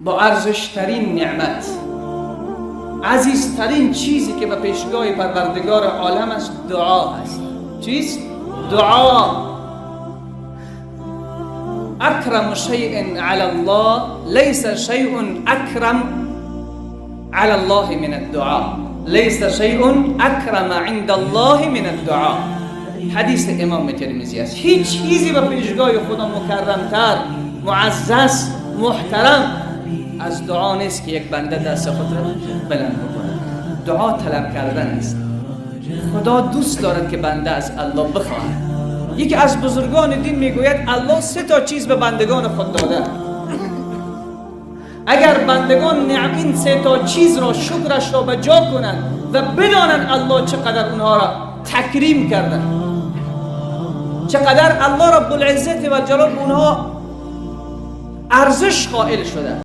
با ارزشترین نعمت، عزیزترین چیزی که به پیشگاه پروردگار عالم است دعا است. چیز؟ دعا. اکرم شیء علی الله لیس شیء اکرم علی الله من الدعاء، لیس شیء اکرم عند الله من الدعاء. حدیث امام ترمذی است. هیچ چیزی به پیشگاه خدا مکرمتر، معزز، محترم از دعا نیست که یک بنده دست خود را بلند بکنه. دعا طلب کردن است. خدا دوست دارد که بنده از الله بخواهد. یکی از بزرگان دین میگوید الله 3 تا چیز به بندگان خود داده. اگر بندگان این 3 تا چیز را، شکرش را به جا کنند و بدانند الله چقدر اونها را تکریم کرده، چقدر الله رب العزت و جلال اونها ارزش قائل شده،